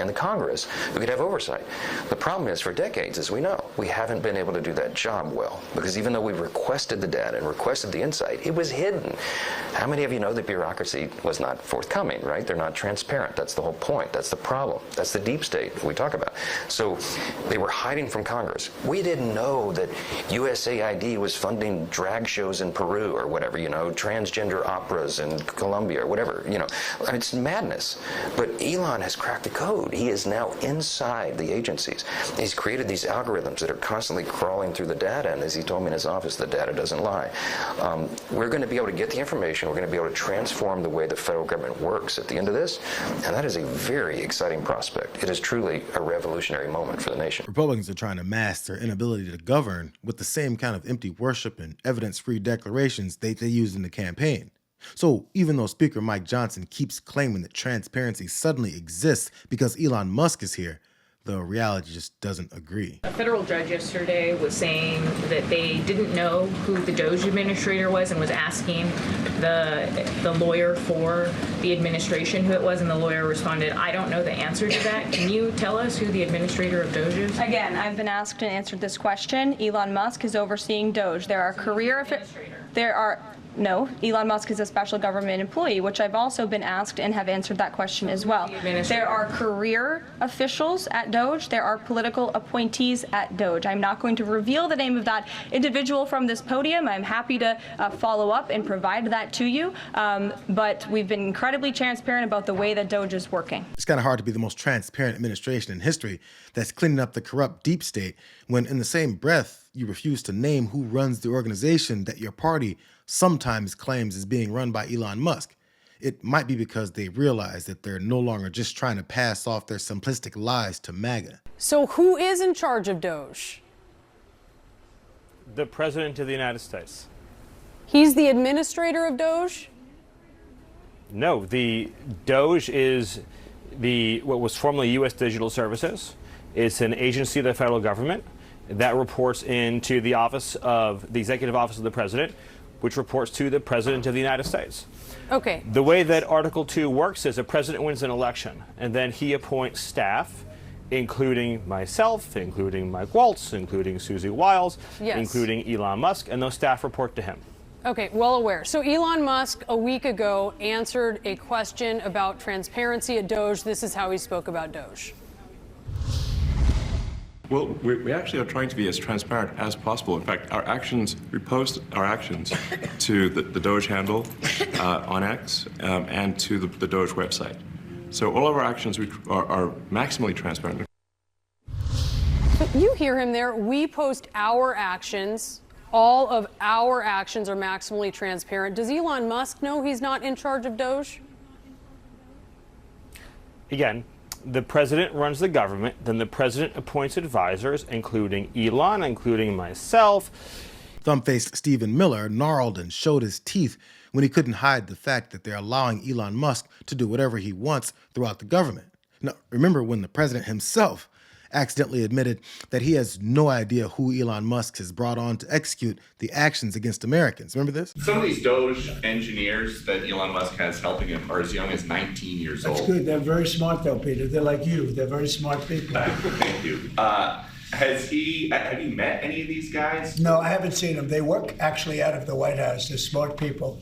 and the Congress who could have oversight. The problem is, for decades, as we know, we haven't been able to do that job well, because even though we requested the data and requested the insight, it was hidden. How many of you know that bureaucracy was not forthcoming, right? They're not transparent. That's the whole point. That's the problem. That's the deep state we talk about. So they were hiding from Congress. We didn't know that USAID was funding drag shows in Peru or whatever, transgender operas in Colombia or whatever, I mean, it's madness. But Elon has cracked the code. He is now inside the agencies. He's created these algorithms that are constantly crawling through the data, and as he told me in his office, the data doesn't lie. We're going to be able to get the information. We're going to be able to transform the way the federal government works at the end of this, and that is a very exciting prospect. It is truly a revolutionary moment for the nation. Republicans are trying to mask their inability to govern with the same kind of empty worship and evidence-free declarations they used in the campaign. So even though Speaker Mike Johnson keeps claiming that transparency suddenly exists because Elon Musk is here, the reality just doesn't agree. A federal judge yesterday was saying that they didn't know who the Doge administrator was and was asking the lawyer for the administration who it was, and the lawyer responded, "I don't know the answer to that. Can you tell us who the administrator of Doge is?" Again, I've been asked and answered this question. Elon Musk is overseeing Doge. No, Elon Musk is a special government employee, which I've also been asked and have answered that question as well. There are career officials at Doge. There are political appointees at Doge. I'm not going to reveal the name of that individual from this podium. I'm happy to follow up and provide that to you. But we've been incredibly transparent about the way that Doge is working. It's kind of hard to be the most transparent administration in history that's cleaning up the corrupt deep state when in the same breath you refuse to name who runs the organization that your party sometimes claims is being run by Elon Musk. It might be because they realize that they're no longer just trying to pass off their simplistic lies to MAGA. So who is in charge of Doge? The President of the United States. He's the administrator of Doge? No, the Doge is what was formerly U.S. Digital Services. It's an agency of the federal government that reports into the Executive Office of the President, which reports to the President of the United States. Okay. The way that Article 2 works is a president wins an election, and then he appoints staff, including myself, including Mike Waltz, including Susie Wiles, yes, including Elon Musk, and those staff report to him. Okay, well aware. So Elon Musk, a week ago, answered a question about transparency at Doge. This is how he spoke about Doge. Well, we actually are trying to be as transparent as possible. In fact, we post our actions to the Doge handle on X and to the Doge website. So all of our actions are maximally transparent. You hear him there. We post our actions. All of our actions are maximally transparent. Does Elon Musk know he's not in charge of Doge? Again, the president runs the government, then the president appoints advisors, including Elon, including myself. Thumb-faced Stephen Miller gnarled and showed his teeth when he couldn't hide the fact that they're allowing Elon Musk to do whatever he wants throughout the government. Now, remember when the president himself accidentally admitted that he has no idea who Elon Musk has brought on to execute the actions against Americans. Remember this? Some of these Doge engineers that Elon Musk has helping him are as young as 19 years old. That's good. They're very smart, though, Peter. They're like you. They're very smart people. Thank you. Have you met any of these guys? No, I haven't seen them. They work actually out of the White House. They're smart people,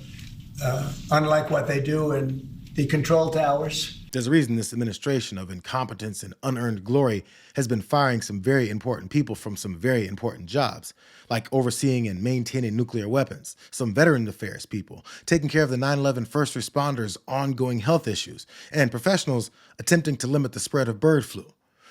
unlike what they do in the control towers. There's a reason this administration of incompetence and unearned glory has been firing some very important people from some very important jobs, like overseeing and maintaining nuclear weapons, some veteran affairs people, taking care of the 9/11 first responders' ongoing health issues, and professionals attempting to limit the spread of bird flu.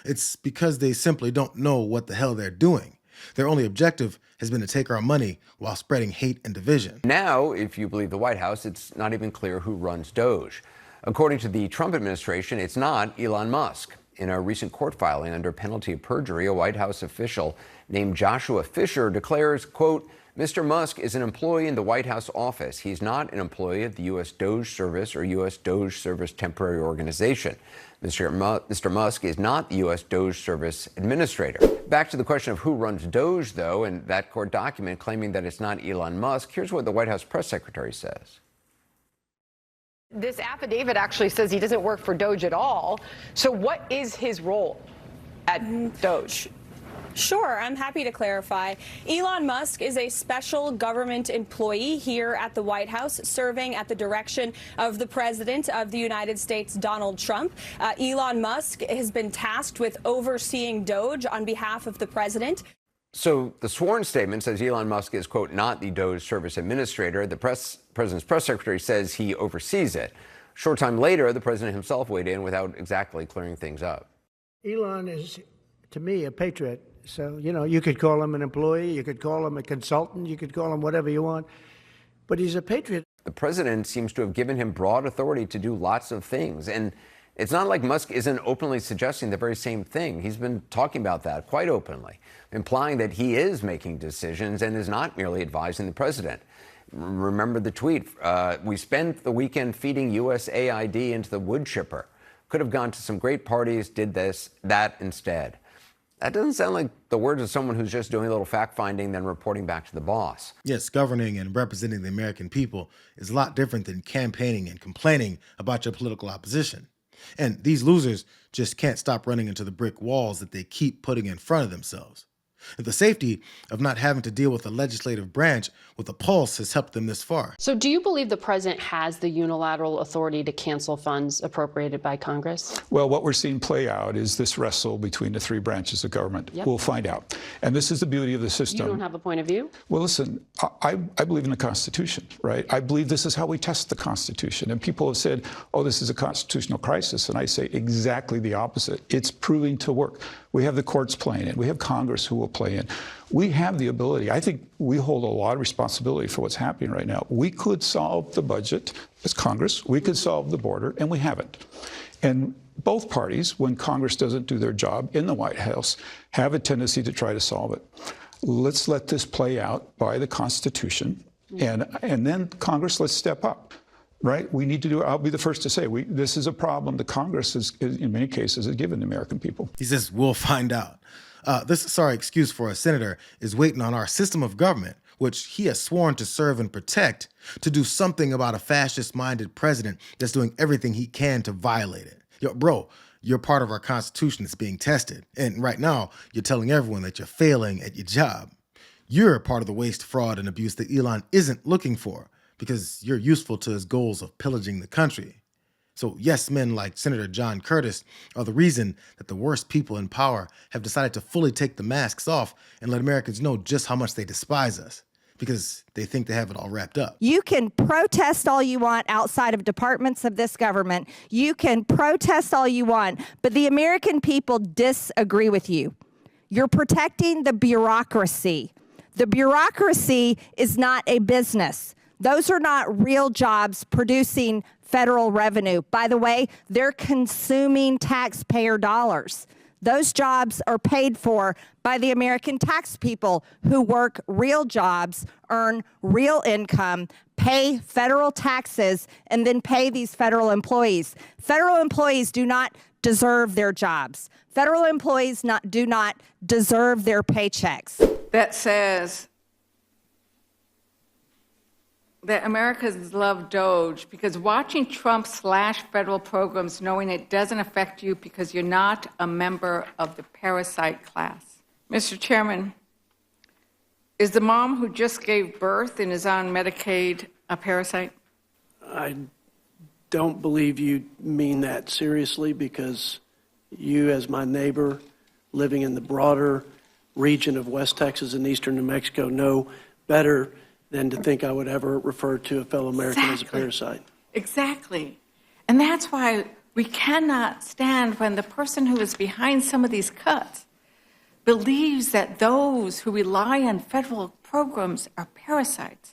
It's because they simply don't know what the hell they're doing. Their only objective has been to take our money while spreading hate and division. Now, if you believe the White House, it's not even clear who runs Doge. According to the Trump administration, it's not Elon Musk. In a recent court filing under penalty of perjury, a White House official named Joshua Fisher declares, quote, Mr. Musk is an employee in the White House office. He's not an employee of the U.S. Doge Service or U.S. Doge Service Temporary Organization. Mr. Musk is not the U.S. Doge Service Administrator. Back to the question of who runs Doge, though, and that court document claiming that it's not Elon Musk, here's what the White House press secretary says. This affidavit actually says he doesn't work for Doge at all. So what is his role at Doge? Sure, I'm happy to clarify. Elon Musk is a special government employee here at the White House, serving at the direction of the President of the United States, Donald Trump. Elon Musk has been tasked with overseeing Doge on behalf of the President. So the sworn statement says Elon Musk is, quote, not the Doge service administrator. The president's press secretary says he oversees it. A short time later, the president himself weighed in without exactly clearing things up. Elon is, to me, a patriot. So, you know, you could call him an employee, you could call him a consultant, you could call him whatever you want, but he's a patriot. The president seems to have given him broad authority to do lots of things. And it's not like Musk isn't openly suggesting the very same thing. He's been talking about that quite openly, implying that he is making decisions and is not merely advising the president. Remember the tweet, we spent the weekend feeding USAID into the wood chipper. Could have gone to some great parties, did that instead. That doesn't sound like the words of someone who's just doing a little fact-finding, then reporting back to the boss. Yes, governing and representing the American people is a lot different than campaigning and complaining about your political opposition. And these losers just can't stop running into the brick walls that they keep putting in front of themselves. The safety of not having to deal with the legislative branch with a pulse has helped them this far. So do you believe the president has the unilateral authority to cancel funds appropriated by Congress? Well, what we're seeing play out is this wrestle between the three branches of government. Yep. We'll find out. And this is the beauty of the system. You don't have a point of view? Well, listen, I believe in the Constitution, right? I believe this is how we test the Constitution. And people have said, oh, this is a constitutional crisis. And I say exactly the opposite. It's proving to work. We have the courts playing in. We have Congress who will play in. We have the ability. I think we hold a lot of responsibility for what's happening right now. We could solve the budget as Congress. We could solve the border, and we haven't. And both parties, when Congress doesn't do their job in the White House, have a tendency to try to solve it. Let's let this play out by the Constitution, and then Congress, let's step up. Right? We need to do it. I'll be the first to say this is a problem the Congress is, in many cases, has given the American people. He says, we'll find out. This sorry excuse for a senator is waiting on our system of government, which he has sworn to serve and protect, to do something about a fascist-minded president that's doing everything he can to violate it. Yo, bro, you're part of our Constitution that's being tested. And right now, you're telling everyone that you're failing at your job. You're part of the waste, fraud, and abuse that Elon isn't looking for, because you're useful to his goals of pillaging the country. So yes, men like Senator John Curtis are the reason that the worst people in power have decided to fully take the masks off and let Americans know just how much they despise us, because they think they have it all wrapped up. You can protest all you want outside of departments of this government. You can protest all you want, but the American people disagree with you. You're protecting the bureaucracy. The bureaucracy is not a business. Those are not real jobs producing federal revenue. By the way, they're consuming taxpayer dollars. Those jobs are paid for by the American tax people who work real jobs, earn real income, pay federal taxes, and then pay these federal employees. Federal employees do not deserve their jobs. Federal employees do not deserve their paychecks. That says that Americans love Doge because watching Trump slash federal programs knowing it doesn't affect you because you're not a member of the parasite class. Mr. Chairman, is the mom who just gave birth and is on Medicaid a parasite? I don't believe you mean that seriously, because you, as my neighbor living in the broader region of West Texas and eastern New Mexico, know better than to think I would ever refer to a fellow American as a parasite. Exactly. And that's why we cannot stand when the person who is behind some of these cuts believes that those who rely on federal programs are parasites.